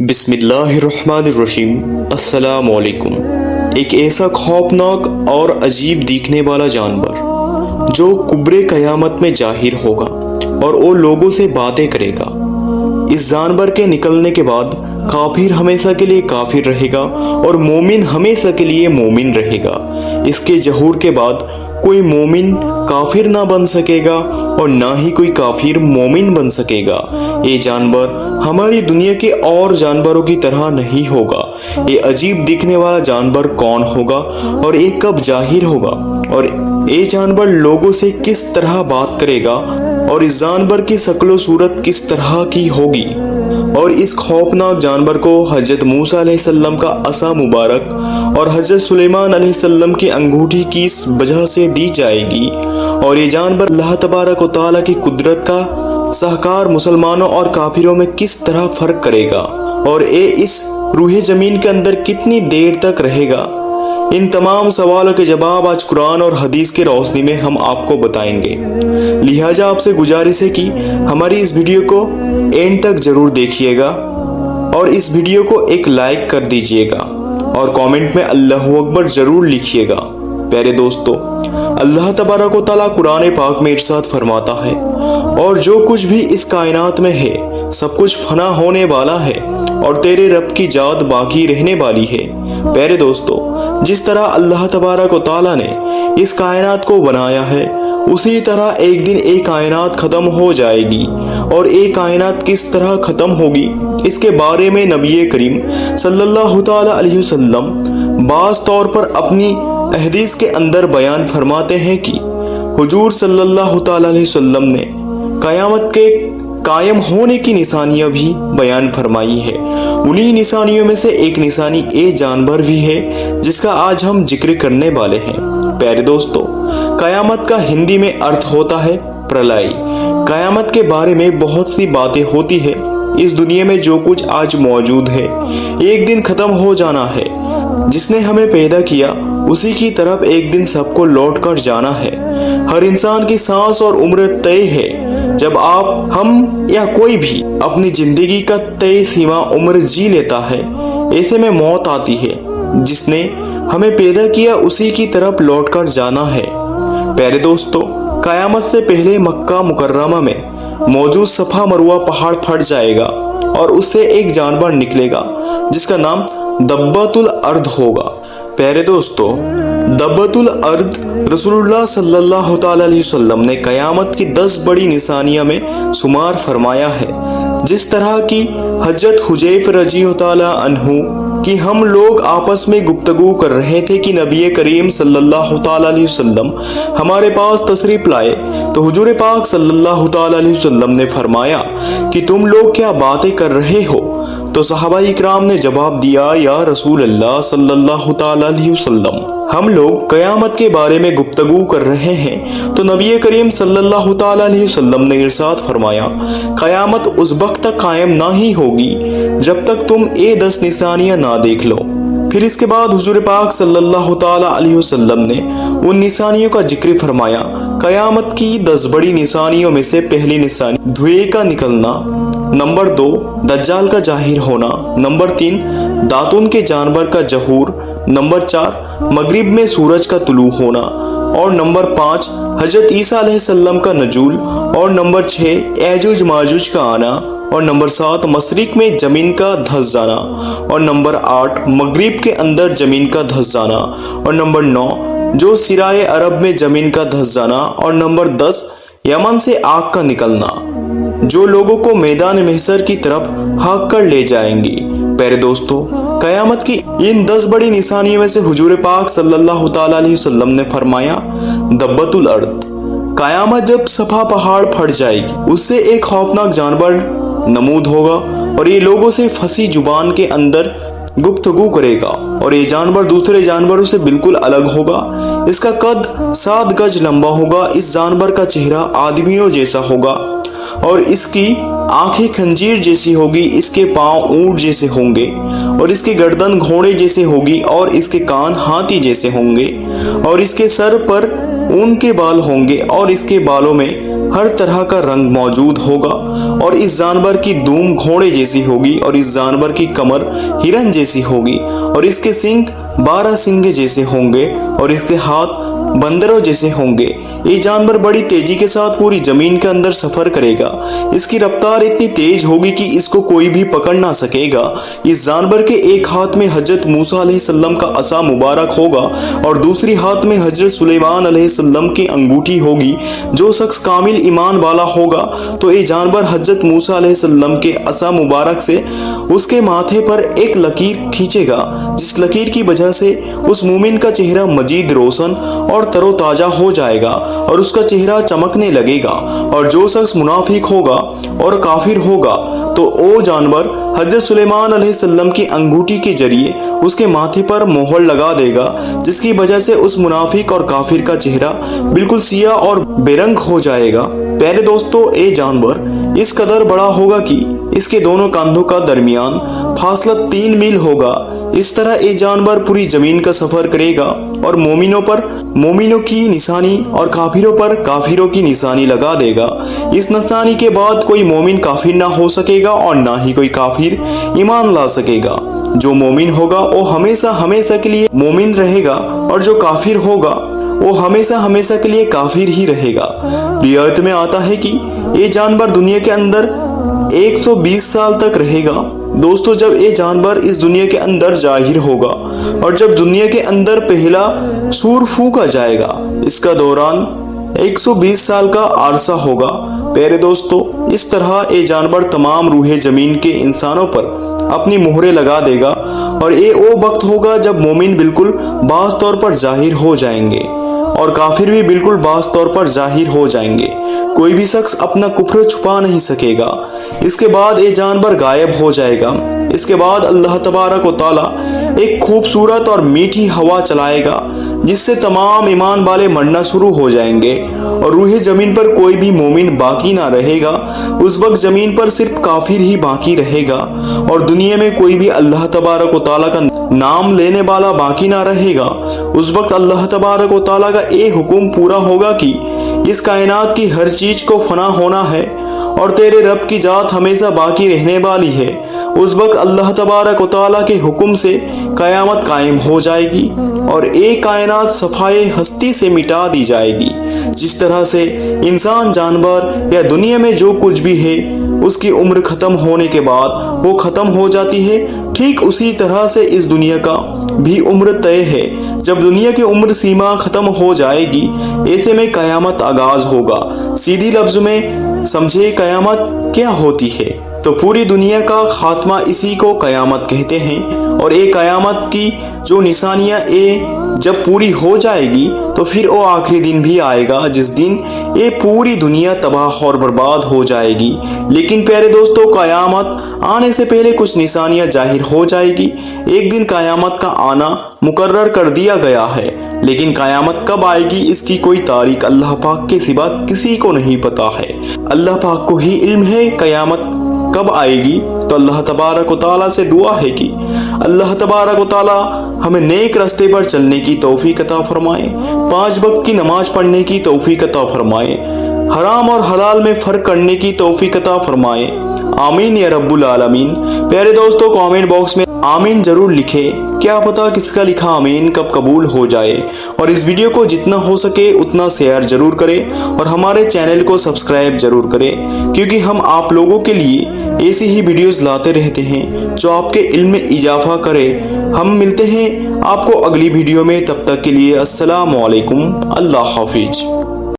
बिस्मिल्लाहिर्रहमानिर्रहीम। अस्सलामुअलैकुम। एक ऐसा खौफनाक और अजीब दिखने वाला जानवर जो कुब्रे क़यामत में जाहिर होगा और वो लोगों से बातें करेगा। इस जानवर के निकलने के बाद काफिर हमेशा के लिए काफिर रहेगा और मोमिन हमेशा के लिए मोमिन रहेगा। इसके ज़हूर के बाद कोई मोमिन काफिर ना बन सकेगा और ना ही कोई काफिर मोमिन बन सकेगा। ये जानवर हमारी दुनिया के और जानवरों की तरह नहीं होगा। ये अजीब दिखने वाला जानवर कौन होगा और ये कब जाहिर होगा और ये जानवर लोगों से किस तरह बात करेगा और इस जानवर की शक्ल सूरत किस तरह की होगी और इस खौफनाक जानवर को हजरत मूसा अलैहिस्सलाम का असा मुबारक और हजरत सुलेमान अलैहिस्सलाम की अंगूठी किस वजह से दी जाएगी और ये जानवर अल्लाह तबारक व तआला की कुदरत का सहकार मुसलमानों और काफिरों में किस तरह फर्क करेगा और ये इस रूहे जमीन के अंदर कितनी देर तक रहेगा। इन तमाम सवालों के जवाब आज कुरान और हदीस की रोशनी में हम आपको बताएंगे। लिहाजा आपसे गुजारिश है कि हमारी इस वीडियो को एंड तक जरूर देखिएगा और इस वीडियो को एक लाइक कर दीजिएगा और कमेंट में अल्लाहु अकबर जरूर लिखिएगा। प्यारे दोस्तों, अल्लाह तबारक व तआला कुरान पाक में इरशाद फरमाता है, और जो कुछ भी इस कायनात में है सब कुछ फना होने वाला है और तेरे रब की जात बाकी रहने वाली है। प्यारे दोस्तों, जिस तरह अल्लाह तबारक व तआला ने इस कायनात को बनाया है उसी तरह एक दिन एक कायनात खत्म हो जाएगी और एक कायनात किस तरह खत्म होगी इसके बारे में नबी करीम सल्लल्लाहु तआला अलैहि वसल्लम बाज़ तौर पर अपनी हदीस के अंदर बयान फरमाते हैं कि हुजूर सल्लल्लाहु तआला अलैहि वसल्लम ने क़यामत के कायम होने की निशानियां भी बयान फरमाई है। उन्हीं निशानियों में से एक निशानी ये जानवर भी है जिसका आज हम जिक्र करने वाले हैं। प्यारे दोस्तों, क़यामत का हिंदी में अर्थ होता है प्रलय। क़यामत के बारे में बहुत सी बातें होती है। इस दुनिया में जो कुछ आज मौजूद है एक दिन खत्म हो जाना है। जिसने हमें पैदा किया उसी की तरफ एक दिन सबको लौट कर जाना है। हर इंसान की सांस और उम्र तय है। जब आप, हम या कोई भी अपनी जिंदगी का तय सीमा उम्र जी लेता है, ऐसे में मौत आती है। जिसने हमें पैदा किया उसी की तरफ लौट कर जाना है। प्यारे दोस्तों, क़यामत से पहले मक्का मुकर्रमा में मौजूद सफा मरुआ पहाड़ फट जाएगा और उससे एक जानवर निकलेगा जिसका नाम दब्बतुल अर्द होगा। प्यारे दोस्तों, दब्बतुल अर्द रसूलुल्लाह सल्लल्लाहु तआला अलैहि वसल्लम ने क़यामत की 10 बड़ी निशानियों में शुमार फरमाया है। जिस तरह की हजरत हुजैफ रज़ियल्लाहु तआला अन्हु कि हम लोग आपस में गुफ्तगू कर रहे थे कि नबी करीम सल्लल्लाहु तआला अलैहि वसल्लम हमारे पास तशरीफ लाए तो हुजूर पाक सल्लल्लाहु तआला अलैहि वसल्लम ने फरमाया कि तुम लोग क्या बातें कर रहे हो? तो सहाबा इकराम ने जवाब दिया, या रसूल अल्लाह सल्लल्लाहु तआला अलैहि वसल्लम, हम लोग क़यामत के बारे में गुफ्तगू कर रहे हैं। तो नबी करीम सल्लल्लाहु तआला अलैहि वसल्लम ने इरशाद फरमाया, क़यामत उस वक्त तक कायम ना ही होगी जब तक तुम ये 10 निशानियां ना देख लो। फिर इसके बाद हुजूर पाक सल्लल्लाहु तआला अलैहि वसल्लम ने उन निशानियों का जिक्र फरमाया। क़यामत की 10 बड़ी निशानियों में से पहली निशानी धुएं का निकलना, नंबर 2 दज्जाल का जाहिर होना, नंबर 3 दातुन के जानवर का ज़हूर, नंबर 4 मगरिब में सूरज का तुलू होना और नंबर 5 हजरत ईसा अलैहिस्सलाम का नजूल और नंबर 6 याजूज माजूज का आना और नंबर 7 मशरिक में जमीन का धंस जाना और नंबर 8 मगरिब के अंदर जमीन का धंस जाना और नंबर 9 जो सिराए अरब में जमीन का धंस जाना और नंबर 10 यमन से आग का निकलना जो लोगों को मैदान महशर की तरफ हाँक कर ले जाएंगी। प्यारे दोस्तों, क़यामत की इन 10 बड़ी निशानियों में से हुजूर पाक सल्लल्लाहु तआला अलैहि वसल्लम ने फरमाया, दब्बतुल अर्द, क़यामत जब सफा पहाड़ फट जाएगी उससे एक खौफनाक जानवर नमूद होगा और ये लोगों से फंसी जुबान के अंदर गुफ्तगू करेगा और ये जानवर दूसरे जानवरों से बिल्कुल अलग होगा। इसका कद 7 गज लंबा होगा। इस जानवर का चेहरा आदमियों जैसा होगा और इसकी आंखें खंजीर जैसी होगी। इसके पांव ऊंट जैसे होंगे और इसकी गर्दन घोड़े जैसे होगी और इसके कान हाथी जैसे होंगे और इसके सर पर ऊन के बाल होंगे और इसके बालों में हर तरह का रंग मौजूद होगा और इस जानवर की दूम घोड़े जैसी होगी और इस जानवर की कमर हिरन जैसी होगी और इसके सींग 12 सींगे जैसे होंगे और इसके हाथ बंदरों जैसे होंगे। ये जानवर बड़ी तेजी के साथ पूरी जमीन के अंदर सफर करेगा। इसकी रफ्तार इतनी तेज होगी कि इसको कोई भी पकड़ ना सकेगा। इस जानवर के एक हाथ में हजरत मूसा अलैहिस्सलाम का असा मुबारक होगा और दूसरी हाथ में हजरत सुलेमान अलैहिस्सलाम की अंगूठी होगी। जो शख्स कामिल ईमान वाला होगा तो ये जानवर हजरत मूसा अलैहिस्सलाम के असा मुबारक से उसके माथे पर एक लकीर खींचेगा, जिस लकीर की वजह से उस मोमिन का चेहरा मजीद रोशन और तरोताजा हो जाएगा और उसका चेहरा चमकने लगेगा। और जो शख्स मुनाफिक होगा और काफिर होगा तो वो जानवर हजरत सुलेमान अलैहिस्सलाम की अंगूठी के जरिए उसके माथे पर मोहर लगा देगा, जिसकी वजह से उस मुनाफिक और काफिर का चेहरा बिल्कुल सियाह और बेरंग हो जाएगा। प्यारे दोस्तों, ये जानवर इस कदर बड़ा होगा कि इसके दोनों कंधों का दरमियान फासला 3 मील होगा। इस तरह ये जानवर पूरी जमीन का सफर करेगा और मोमिनों की निशानी और काफिरों पर काफिरों की निशानी लगा देगा। इस निशानी के बाद कोई मोमिन काफिर ना हो सकेगा और ना ही कोई काफिर ईमान ला सकेगा। जो मोमिन होगा वो हमेशा हमेशा के लिए मोमिन रहेगा और जो काफिर होगा वो हमेशा हमेशा के लिए काफिर ही रहेगा। रिवायत में आता है कि ये जानवर दुनिया के अंदर 120 साल तक रहेगा। दोस्तों, जब ये जानवर इस दुनिया के अंदर जाहिर होगा और जब दुनिया के अंदर पहला सूर फूंका जाएगा, इसका दौरान 120 साल का अरसा होगा। प्यारे दोस्तों, इस तरह ये जानवर तमाम रूहे जमीन के इंसानों पर अपनी मोहरें लगा देगा और ये वो वक्त होगा जब मोमिन बिल्कुल बाज़ तौर पर जाहिर हो जाएंगे और काफिर भी बिल्कुल बाज़ तौर पर जाहिर हो जाएंगे। कोई भी शख्स अपना कुफ्र छुपा नहीं सकेगा। इसके बाद ये जानवर गायब हो जाएगा। इसके बाद अल्लाह तबारक व तआला एक खूबसूरत और मीठी हवा चलाएगा, जिससे तमाम ईमान वाले मरना शुरू हो जाएंगे और रूहे जमीन पर कोई भी मोमिन बाकी ना रहेगा। उस वक्त जमीन पर सिर्फ काफिर ही बाकी रहेगा और दुनिया में कोई भी अल्लाह तबारक व तआला का नाम लेने वाला बाकी ना रहेगा। उस वक्त अल्लाह तबारक व तआला का ये हुक्म पूरा होगा कि इस कायनात की हर चीज को फना होना है और तेरे रब की जात हमेशा बाकी रहने वाली है। उस वक्त अल्लाह तबारक व तआला के हुक्म से कयामत कायम हो जाएगी और एक कायनात सफाए हस्ती से मिटा दी जाएगी। जिस तरह से इंसान, जानवर या दुनिया में जो कुछ भी है उसकी उम्र खत्म होने के बाद वो खत्म हो जाती है, ठीक उसी तरह से इस दुनिया का भी उम्र तय है। जब दुनिया की उम्र सीमा खत्म हो जाएगी, ऐसे में कयामत आगाज होगा। सीधी लफ्ज में समझे कयामत क्या होती है तो पूरी दुनिया का खात्मा इसी को कयामत कहते हैं। और ये कयामत की जो निशानियां जब पूरी हो जाएगी तो फिर वो आखिरी दिन भी आएगा जिस दिन ये पूरी दुनिया तबाह और बर्बाद हो जाएगी। लेकिन प्यारे दोस्तों, कयामत आने से पहले कुछ निशानियां जाहिर हो जाएगी। एक दिन कयामत का आना मुकर्रर कर दिया गया है, लेकिन कयामत कब आएगी इसकी कोई तारीख अल्लाह पाक के सिवा किसी को नहीं पता है। अल्लाह पाक को ही इल्म है कयामत कब आएगी। तो अल्लाह तबारक व तआला से दुआ है कि अल्लाह तबारक व तआला हमें नेक रास्ते पर चलने की तौफीक अता फरमाए, 5 वक्त की नमाज पढ़ने की तौफीक अता फरमाए, हराम और हलाल में फर्क करने की तौफीक अता फरमाए। आमीन या रब्बुल आलमीन। प्यारे दोस्तों, कमेंट बॉक्स में आमीन जरूर लिखें। क्या पता किसका लिखा आमीन कब कबूल हो जाए। और इस वीडियो को जितना हो सके उतना शेयर जरूर करें और हमारे चैनल को सब्सक्राइब जरूर करें, क्योंकि हम आप लोगों के लिए ऐसी ही वीडियोस लाते रहते हैं जो आपके इल्म में इजाफा करे। हम मिलते हैं आपको अगली वीडियो में, तब तक के लिए अस्सलाम वालेकुम, अल्लाह हाफिज।